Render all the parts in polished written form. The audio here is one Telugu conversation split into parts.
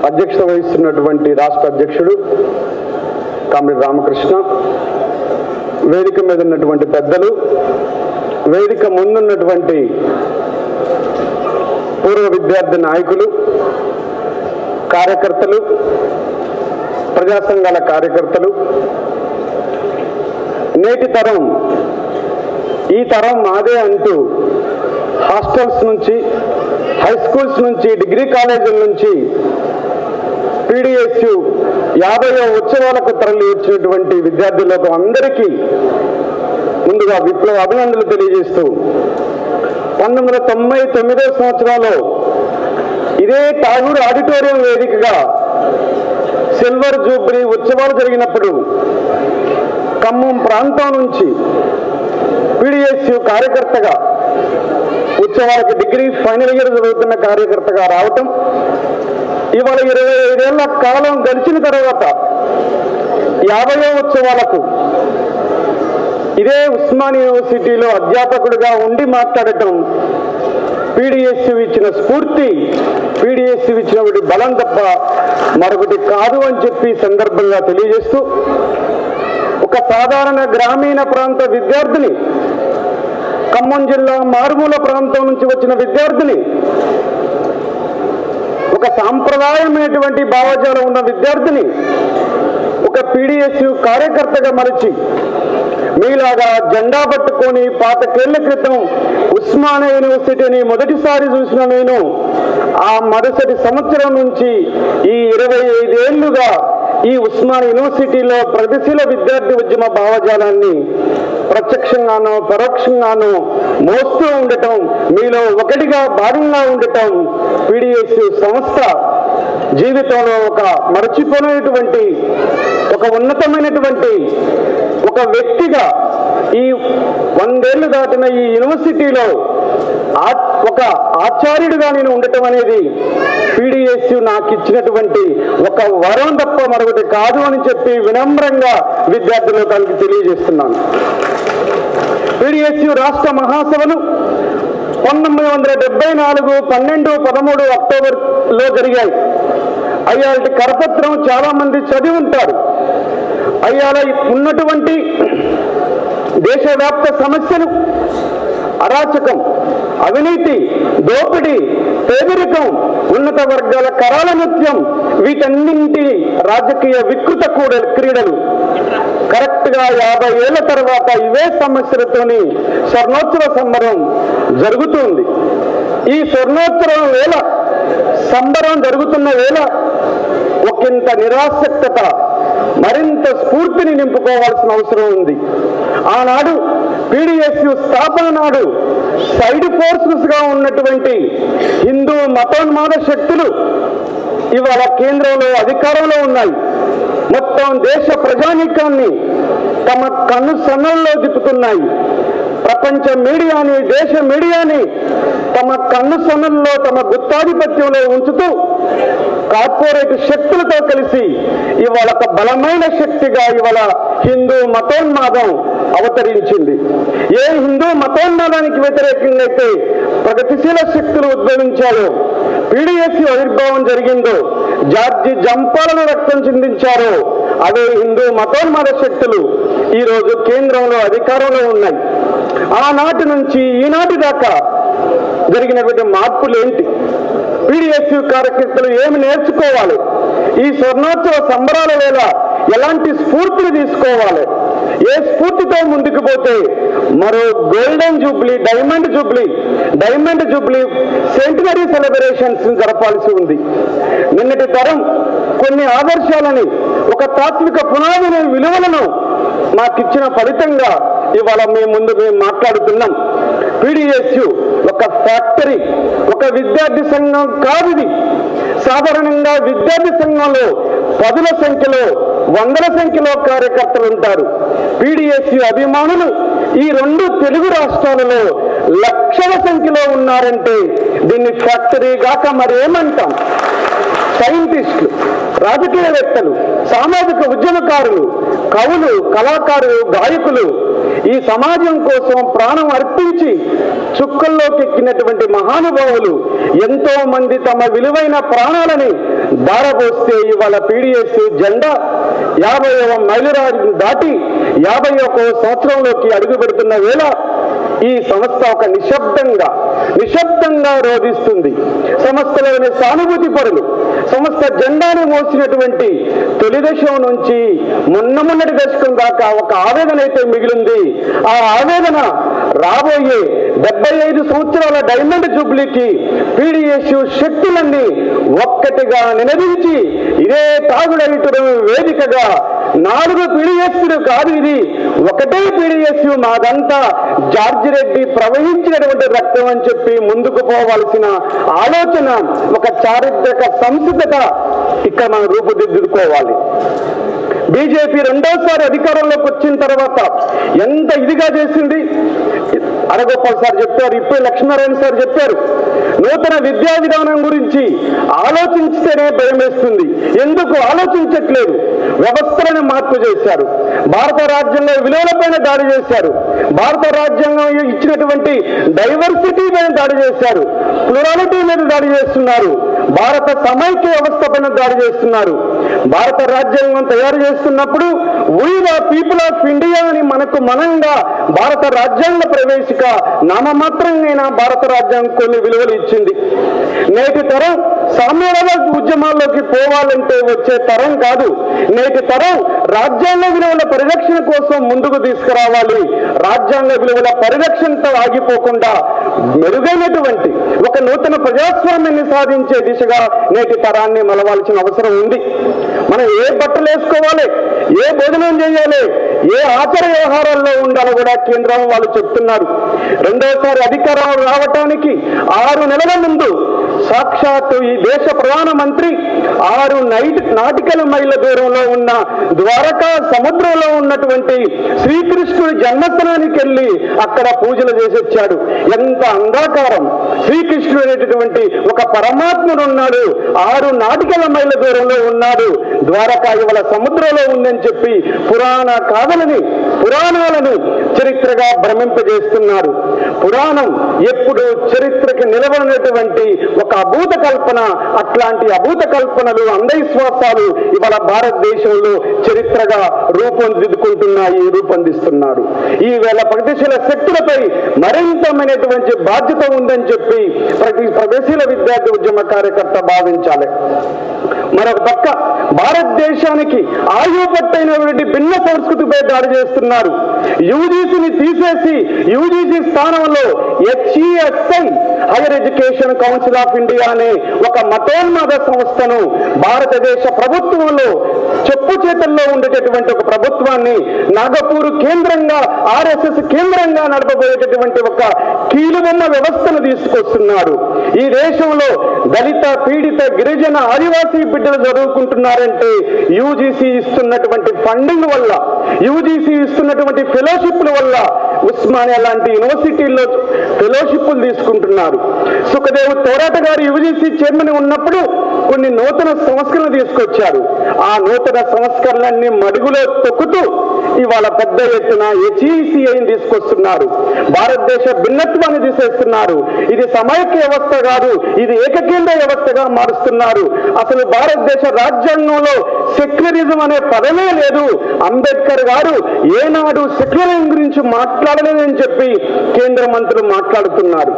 అధ్యక్షత వహిస్తున్నటువంటి రాష్ట్ర అధ్యక్షుడు కామ్రేడ్ రామకృష్ణ, వేదిక మీద ఉన్నటువంటి పెద్దలు, వేదిక ముందున్నటువంటి పూర్వ విద్యార్థి నాయకులు, కార్యకర్తలు, ప్రజా సంఘాల కార్యకర్తలు, నేటి తరం ఈ తరం మాదే అంటూ హాస్టల్స్ నుంచి, హై స్కూల్స్ నుంచి, డిగ్రీ కాలేజీల నుంచి PDSU 50వ ఉత్సవాలకు తరలి వచ్చినటువంటి విద్యార్థి లోకం అందరికీ ముందుగా విప్లవ అభినందనలు తెలియజేస్తూ 1999వ సంవత్సరంలో ఇదే ఠాగూర్ ఆడిటోరియం వేదికగా సిల్వర్ జూబ్లీ ఉత్సవాలు జరిగినప్పుడు ఖమ్మం ప్రాంతం నుంచి PDSU కార్యకర్తగా, ఉత్సవాలకి డిగ్రీ ఫైనల్ ఇయర్ చదువుతున్న కార్యకర్తగా రావటం, ఇవాళ 25 ఏళ్ల కాలం గడిచిన తర్వాత 50వ ఉత్సవాలకు ఇదే ఉస్మానియా యూనివర్సిటీలో అధ్యాపకుడిగా ఉండి మాట్లాడటం PDSU ఇచ్చిన స్ఫూర్తి, PDSU ఇచ్చిన బలం తప్ప మరొకటి కాదు అని చెప్పి సందర్భంగా తెలియజేస్తూ, ఒక సాధారణ గ్రామీణ ప్రాంత విద్యార్థిని, ఖమ్మం జిల్లా మారుమూల ప్రాంతం నుంచి వచ్చిన విద్యార్థిని, ఒక సాంప్రదాయమైనటువంటి భావజాలం ఉన్న విద్యార్థిని ఒక PDSU కార్యకర్తగా మలిచి మీలాగా జెండా పట్టుకొని పాతికేళ్ల క్రితం ఉస్మానియా యూనివర్సిటీని మొదటిసారి చూసిన నేను ఆ మరుసటి సంవత్సరం నుంచి ఈ 25 ఏళ్లుగా ఈ ఉస్మానియా యూనివర్సిటీలో ప్రగతిశీల విద్యార్థి ఉద్యమ భావజాలాన్ని ప్రత్యక్షంగానో పరోక్షంగానో మోస్తూ ఉండటం, మీలో ఒకటిగా భాగంగా ఉండటం PDSU సంస్థ జీవితంలో ఒక మరచిపోయినటువంటి, ఒక ఉన్నతమైనటువంటి ఒక వ్యక్తిగా ఈ 100 ఏళ్లు దాటిన ఈ యూనివర్సిటీలో ఒక ఆచార్యుడిగా నేను ఉండటం అనేది PDSU నాకు ఇచ్చినటువంటి ఒక వరం తప్ప మరొకటి కాదు అని చెప్పి వినమ్రంగా విద్యార్థులకు తెలియజేస్తున్నాను. PDSU రాష్ట్ర మహాసభలు 1974 12, 13 అక్టోబర్లో జరిగాయి. అయ్యాటి కరపత్రం చాలా మంది చదివి ఉంటారు. అయ్యాల ఉన్నటువంటి దేశవ్యాప్త సమస్యలు, అరాచకం, అవినీతి, దోపిడీ, పేదరికం, ఉన్నత వర్గాల కరాల నృత్యం, వీటన్నింటి రాజకీయ వికృత క్రీడలు కరెక్ట్గా 50 ఏళ్ల తర్వాత ఇవే సమస్యలతోని స్వర్ణోత్సవ సంబరం జరుగుతుంది. ఈ స్వర్ణోత్సవం వేళ, సంబరం జరుగుతున్న వేళ ఒకంత నిరాసక్తత, మరింత స్ఫూర్తిని నింపుకోవాల్సిన అవసరం ఉంది. ఆనాడు PDSU స్థాపన నాడు సైడ్ ఫోర్సెస్ గా ఉన్నటువంటి హిందూ మతోన్మాద శక్తులు ఇవాళ కేంద్రంలో అధికారంలో ఉన్నాయి. మొత్తం దేశ ప్రజానీకాన్ని తమ కన్ను సన్నల్లో తిప్పుతున్నాయి. ప్రపంచ మీడియాని, దేశ మీడియాని తమ కన్ను సన్నల్లో, తమ గుత్తాధిపత్యంలో ఉంచుతూ కార్పొరేట్ శక్తులతో కలిసి ఇవాళ ఒక బలమైన శక్తిగా ఇవాళ హిందూ మతోన్మాదం అవతరించింది. ఏ హిందూ మతోన్మాదానికి వ్యతిరేకంగా అయితే ప్రగతిశీల శక్తులు ఉద్భవించారో, PDSU ఆవిర్భావం జరిగిందో, జార్జి జంపాలను రక్తం చిందించారో, అవే హిందూ మతోన్మాద శక్తులు ఈరోజు కేంద్రంలో అధికారంలో ఉన్నాయి. ఆనాటి నుంచి ఈనాటి దాకా జరిగినటువంటి మార్పులు ఏంటి? PDSU కార్యకర్తలు ఏమి నేర్చుకోవాలి? ఈ స్వర్ణోత్సవ సంబరాల వేళ ఎలాంటి స్ఫూర్తిని తీసుకోవాలి? ఏ స్ఫూర్తితో ముందుకు పోతే మరో golden jubilee, diamond jubilee centenary celebrations జరపాల్సి ఉంది. నిన్నటి తరం కొన్ని ఆదర్శాలని, ఒక తాత్విక పునాదిని, విలువలను మాకిచ్చిన ఫలితంగా ఇవాళ మేము మాట్లాడుతున్నాం. PDSU ఒక ఫ్యాక్టరీ, ఒక విద్యార్థి సంఘం కాదు. ఇది సాధారణంగా విద్యార్థి సంఘంలో 10ల సంఖ్యలో, 100ల సంఖ్యలో కార్యకర్తలు ఉంటారు. PDSU అభిమానులు ఈ 2 తెలుగు రాష్ట్రాలలో లక్షల సంఖ్యలో ఉన్నారంటే దీన్ని ఫ్యాక్టరీ గాక మరేమంటాం? సైంటిస్టులు, రాజకీయవేత్తలు, సామాజిక ఉద్యమకారులు, కవులు, కళాకారులు, గాయకులు ఈ సమాజం కోసం ప్రాణం అర్పించి చుక్కల్లోకి ఎక్కినటువంటి మహానుభావులు ఎంతో మంది తమ విలువైన ప్రాణాలని దారపోస్తే ఇవాళ పీడిఎస్ జెండా 50వ మైలురాయిని దాటి 51వ సంవత్సరంలోకి అడుగు పెడుతున్న వేళ ఈ సంస్థ ఒక నిశ్శబ్దంగా రోధిస్తుంది. సంస్థలోని సానుభూతి పరులు సంస్థ జెండాను మోసినటువంటి తొలి దశం నుంచి మొన్నటి దశకం దాకా ఒక ఆవేదన అయితే మిగిలింది. ఆ ఆవేదన రాబోయే 75 సంవత్సరాల డైమండ్ జూబ్లీకి పీడిఎస్ శక్తులన్నీ ఒక్కటిగా నినదించి ఇదే తాగుడైతుడు వేదికగా 4 పీడిఎస్లు కాదు, ఇది ఒకటే పీడిఎస్, మాదంతా జార్జి రెడ్డి ప్రవహించినటువంటి రక్తం అని చెప్పి ముందుకు పోవాల్సిన ఆలోచన, ఒక చారిత్రక సంసిద్ధత ఇక్కడ మనం రూపుదిద్దుకోవాలి. బీజేపీ రెండోసారి అధికారంలోకి వచ్చిన తర్వాత ఎంత ఇదిగా చేసింది. అరగోపాల్ సార్ చెప్పారు, ఇప్పుడు లక్ష్మీనారాయణ సార్ చెప్పారు, నూతన విద్యా విధానం గురించి ఆలోచించితేనే భయం వేస్తుంది. ఎందుకు ఆలోచించట్లేదు? వ్యవస్థలను మార్పు చేశారు, భారత రాజ్యాంగ విలువలపైన దాడి చేశారు, భారత రాజ్యాంగం ఇచ్చినటువంటి డైవర్సిటీ పైన దాడి చేశారు, ప్లూరాలిటీ మీద దాడి చేస్తున్నారు, భారత సమైక్య వ్యవస్థ పైన దాడి చేస్తున్నారు. భారత రాజ్యాంగం తయారు చేస్తున్నప్పుడు we the people of India అని మనకు మనంగా భారత రాజ్యాంగ ప్రవేశిక నామమాత్రంగా భారత రాజ్యాంగం కొన్ని విలువలు ఇచ్చింది. నేటి తరం సామ్యవాద ఉద్యమాల్లోకి పోవాలంటే వచ్చే తరం కాదు. నేటి తరం రాజ్యాంగ విలువల పరిరక్షణ కోసం ముందుకు తీసుకురావాలి. రాజ్యాంగ విలువల పరిరక్షణతో ఆగిపోకుండా మెరుగైనటువంటి ఒక నూతన ప్రజాస్వామ్యాన్ని సాధించే దిశగా నేటి తరాన్ని మలవాల్సిన అవసరం ఉంది. మనం ఏ బట్టలు వేసుకోవాలి, ఏ భోజనం చేయాలి, ఏ ఆచార వ్యవహారాల్లో ఉండాలో కూడా కేంద్రం వాళ్ళు చెప్తున్నారు. రెండోసారి అధికారం రావటానికి 6 నెలల ముందు సాక్షాత్తు ఈ దేశ ప్రధానమంత్రి 6 నాటికల మైళ్ళ దూరంలో ఉన్న ద్వారకా సముద్రంలో ఉన్నటువంటి శ్రీకృష్ణుడి జన్మస్థానానికి వెళ్ళి అక్కడ పూజలు చేసొచ్చాడు. ఎంత అంగాకారం! శ్రీకృష్ణుడు అనేటటువంటి ఒక పరమాత్ముడు ఉన్నాడు, 6 నాటికల మైళ్ళ దూరంలో ఉన్నాడు. ద్వారకా ఇవాళ సముద్రంలో ఉందని చెప్పి పురాణాలను చరిత్రగా భ్రమింపజేస్తున్నారు. పురాణం ఎప్పుడు చరిత్రకి నిలబడినటువంటి ఒక అభూత కల్పన. అట్లాంటి అభూత కల్పనలు, అంధవిశ్వాసాలు ఇవాళ భారతదేశంలో చరిత్రగా రూపొందిస్తున్నారు. ఈవేళ ప్రగతిశీల శక్తులపై మరింతమైనటువంటి బాధ్యత ఉందని చెప్పి ప్రగతిశీల విద్యార్థి ఉద్యమ కార్యకర్త భావించాలి. మరొక పక్క భారతదేశానికి ఆయుపట్టైనటువంటి భిన్న సంస్కృతిపై దాడి చేస్తున్నారు. యూజీసీని తీసేసి యూజీసీ స్థానంలో HESI higher education council of India అనే ఒక మతోన్మాద సంస్థను భారతదేశ ప్రభుత్వంలో చెప్పు చేతుల్లో ఉండేటటువంటి ఒక ప్రభుత్వాన్ని నాగపూర్ కేంద్రంగా, RSS కేంద్రంగా నడపబోయేటటువంటి ఒక కీలుబొమ్మ వ్యవస్థను తీసుకొస్తున్నారు. ఈ దేశంలో దళిత, పీడిత, గిరిజన, ఆదివాసీ బిడ్డలు చదువుకుంటున్నారంటే యూజీసీ ఇస్తున్నటువంటి ఫండింగ్ వల్ల, యూజీసీ ఇస్తున్నటువంటి ఫెలోషిప్ల వల్ల. ఉస్మానియా లాంటి యూనివర్సిటీల్లో ఫెలోషిప్లు తీసుకుంటున్నారు. సుఖదేవ్ తోరాట గారు యూజీసీ చైర్మన్ ఉన్నప్పుడు కొన్ని నూతన సంస్కరణలు తీసుకొచ్చారు. ఆ నూతన సంస్కరణలన్నీ మడుగులో తొక్కుతూ ఇవాళ పెద్ద ఎత్తున HECIని తీసుకొస్తున్నారు. భారతదేశ భిన్నత్వాన్ని తీసేస్తున్నారు. ఇది సమైక్య వ్యవస్థ కాదు, ఇది ఏకకేంద్ర వ్యవస్థగా మారుస్తున్నారు. అసలు భారతదేశ రాజ్యాంగంలో సెక్యులరిజం అనే పదమే లేదు. అంబేద్కర్ గారు ఏనాడు సెక్యులరిజం గురించి మాట్లాడలేదని చెప్పి కేంద్ర మంత్రులు మాట్లాడుతున్నారు.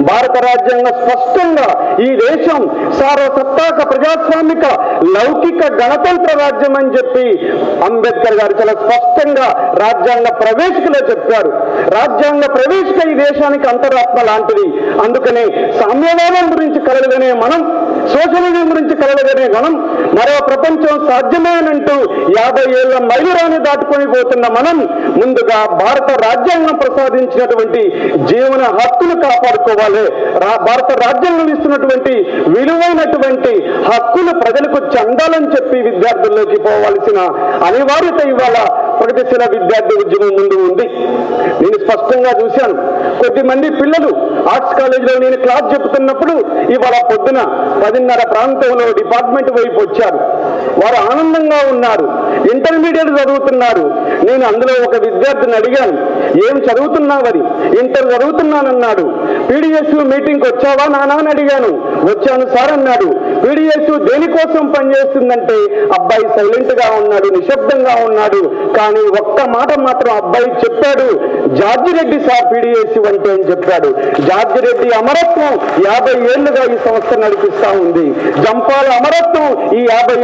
భారత రాజ్యాంగం స్పష్టంగా ఈ దేశం సార్వసత్తాక ప్రజాస్వామిక లౌకిక గణతంత్ర రాజ్యం అని చెప్పి అంబేద్కర్ గారు చాలా స్పష్టంగా రాజ్యాంగ ప్రవేశికలో చెప్పారు. రాజ్యాంగ ప్రవేశిక ఈ దేశానికి అంతరాత్మ లాంటిది. అందుకనే సామ్యవాదం గురించి కలలుగానే మనం, సోషలిజం గురించి కలలుగానే మనం, మరో ప్రపంచం సాధ్యమేనంటూ 50 ఏళ్ల మైలురాని దాటుకొని పోతున్న మనం ముందుగా భారత రాజ్యాంగం ప్రసాదించినటువంటి జీవన హక్కును కాపాడుకోవాలి. భారత రాజ్యాంగం ఇస్తున్నటువంటి విలువైనటువంటి హక్కులు ప్రజలకు చెందాలని చెప్పి విద్యార్థుల్లోకి పోవాల్సిన అనివార్యత ఇవాళ ప్రగతిశీల విద్యార్థి ఉద్యమం ముందు ఉంది. నేను స్పష్టంగా చూశాను. కొద్దిమంది పిల్లలు ఆర్ట్స్ కాలేజీలో నేను క్లాస్ చెప్తున్నప్పుడు ఇవాళ పొద్దున 10 10:30 ప్రాంతంలో డిపార్ట్మెంట్ వైపు వచ్చారు. వారు ఆనందంగా ఉన్నారు, ఇంటర్మీడియట్ చదువుతున్నారు. నేను అందులో ఒక విద్యార్థిని అడిగాను, ఏం చదువుతున్నావని. ఇంటర్ చదువుతున్నానన్నాడు. పీడిఎస్యు మీటింగ్కి వచ్చావా నానా అని అడిగాను. వచ్చాను సార్ అన్నాడు. పీడిఎస్యు దేనికోసం పనిచేస్తుందంటే అబ్బాయి సైలెంట్ గా ఉన్నాడు, నిశ్శబ్దంగా ఉన్నాడు. కానీ ఒక్క మాట మాత్రం అబ్బాయి చెప్పాడు, జార్జి రెడ్డి సార్ పీడిఎస్యు అంటే అని చెప్పాడు. జార్జి రెడ్డి అమరత్వం 50 ఏళ్లుగా ఈ సంస్థ నడిపిస్తా ఉంది. జంపాల అమరత్వం ఈ 50